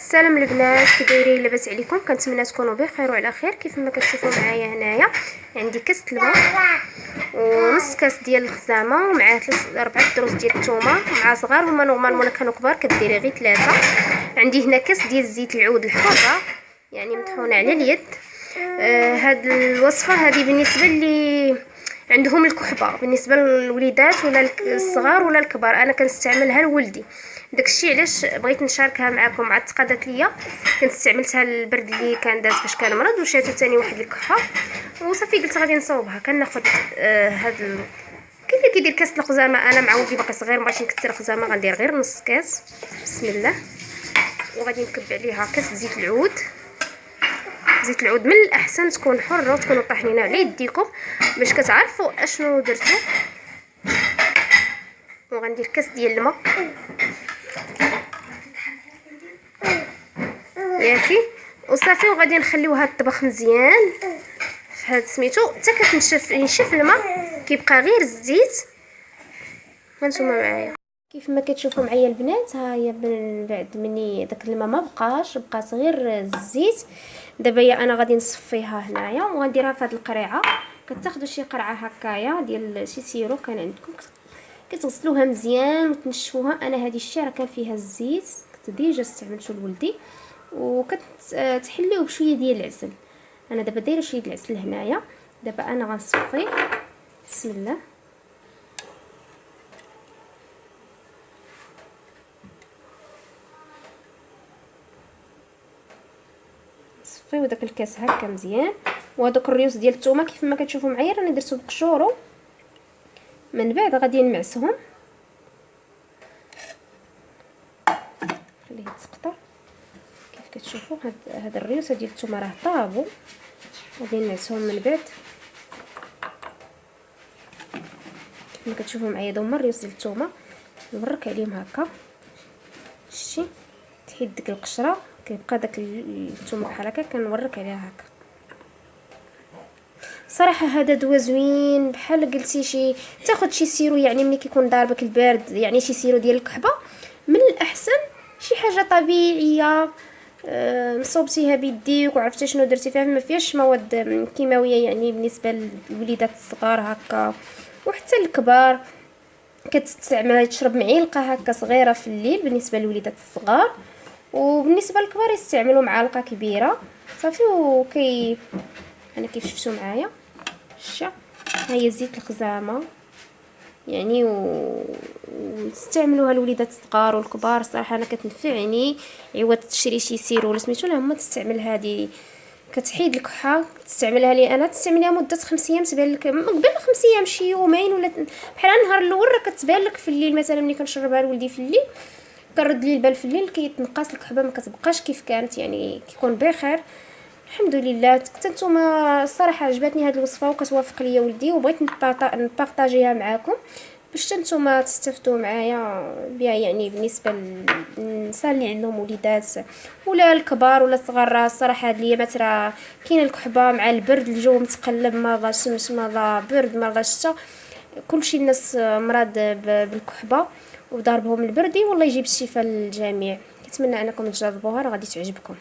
السلام البنات، كي دايرين؟ لاباس عليكم؟ كنتمنى تكونوا بخير وعلى خير. كيف ما كتشوفوا معايا هنايا عندي كاس الماء ونص كاس ديال الخزامه ومعاه 4 دروس ديال الثومه مع صغار. هما نورمالمون كانوا كبار كديري غير 3. عندي هنا كاس ديال زيت العود الحره يعني مطحونه على اليد. هاد الوصفه هذه بالنسبه لي عندهم الكحبه، بالنسبه للوليدات ولا الصغار ولا الكبار انا كنستعملها لولدي. داكشي علاش بغيت نشاركها معكم. مع تقادات ليا كنت استعملتها البرد اللي كان داز فاش كان مرض، وشاتو ثاني واحد الكحه وصافي قلت غادي نصاوبها. كناخذ هاد كاين اللي كيدير كاس الخزامه، انا مع ولدي باقي صغير مبغيتش نكثر الخزامه، غندير غير نص كاس. بسم الله. وغادي نكب عليها كاس زيت العود. زيت العود من الاحسن تكون حره وتكونوا طاحنينها على يديكم باش كتعرفوا اشنو درتو. وغندير كاس ديال الماء ياكي وصافي، وغادي نخليوها تطبخ مزيان في هاد سميتو حتى ينشف الماء، كيبقى غير الزيت. هانتوما معايا كيف ما كتشوفوا معايا البنات. ها هي من بعد مني داك الماء ما بقاش، بقات غير الزيت. دابا هي انا غادي نصفيها هنايا وغنديرها في هاد القريعه. كتاخذوا شي قرعه هكايا ديال شي سيرو كان عندكم، كتغسلوها مزيان وتنشفوها. انا هذه الشي راه كان فيها الزيت، كنت ديجا استعملته لولدي، وكتحليوه بشويه ديال العسل. انا دابا دايره شويه ديال العسل هنايا. دابا انا غنصفي. بسم الله. صفيو داك الكاس هكا مزيان. وهذوك الريوس ديال الثومه كيف ما كتشوفوا معايا راني درتو بقشورو. من بعد غادي نمعسهم، خليه يتسقطر. كيف كتشوفوا هاد الريوس ديال الثومه راه طابوا، غادي نعسهم من بعد. كيف ما كتشوفوا معايا هادو هما الريوس ديال الثومه. نورك عليهم هكا، شتي تحيد ديك القشره، كيبقى داك الثومه بحال هكا. كنورك عليها هكا. صراحه هذا دواء زوين، بحال قلتي شي تاخذ شي سيرو، يعني ملي كيكون ضاربك البرد، يعني شي سيرو ديال الكحبه. من الاحسن شي حاجه طبيعيه صوبتيها بيديك وعرفتي شنو درتي فيها، ما فيهاش مواد كيماويه. يعني بالنسبه للوليدات الصغار هكا وحتى الكبار كتستعملها تشرب معلقه هكا صغيره في الليل بالنسبه للوليدات الصغار، وبالنسبه للكبار يستعملوا معلقه كبيره صافي. انا كيف شفتوا معايا ها هي زيت الخزامه يعني وتستعملوها الوليدات الصغار والكبار. صراحه انا كتنفعني عوض تشري شي سيرو ولا سميتو. لا هما تستعمل هذه، كتحيد الكحه تستعملها لي انا، تستعمليها مده 5 ايام. تبان لك قبل 5 ايام شي يومين ولا بحال النهار الاول راه كتبان لك في الليل. مثلا ملي كنشربها لولدي في الليل كنرد ليه البال في الليل كيتنقص الكحبه، ما كتبقاش كيف كانت، يعني كيكون بخير الحمد لله. حتى نتوما الصراحه عجبتني هذه الوصفه وكتوافق ليا ولدي، وبغيت نبارطاجيها معكم باش نتوما تستافدوا معايا بها. يعني بالنسبه للنساء اللي عندهم وليدات ولا الكبار ولا الصغار، راه الصراحه هاد الايامات راه كاين الكحبه مع البرد، الجو متقلب، مرة شمس مرة برد مرة شتا، كلشي الناس مراد بالكحبه وضاربهم البردي. والله يجيب الشفاء للجميع. كنتمنى انكم تجربوها، راه غادي تعجبكم.